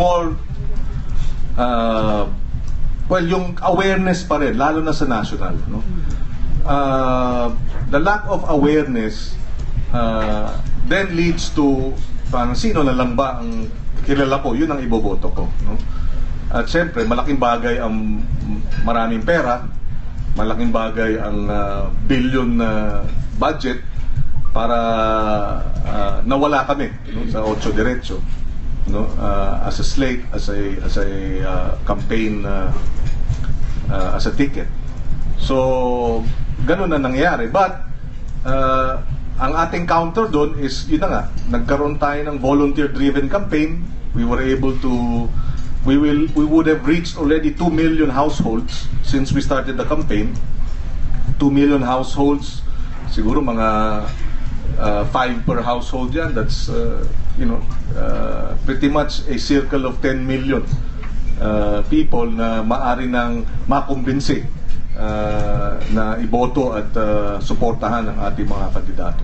small, well, yung awareness pa rin, lalo na sa national, no? The lack of awareness then leads to parang sino na lang ba ang kilala ko, yun ang iboboto ko, no? At siyempre, malaking bagay ang maraming pera, malaking bagay ang billion na budget para nawala kami, no, sa Otso Diretso, no, as a slate, as a campaign, as a ticket. So ganun na nangyari, but ang ating counter doon is yun na nga, nagkaroon tayo ng volunteer-driven campaign. We were able to we would have reached already 2 million households since we started the campaign. 2 million households, siguro mga 5 per household yan. That's pretty much a circle of 10 million people na maari nang makumbinsi na iboto at suportahan ang ating mga kandidato.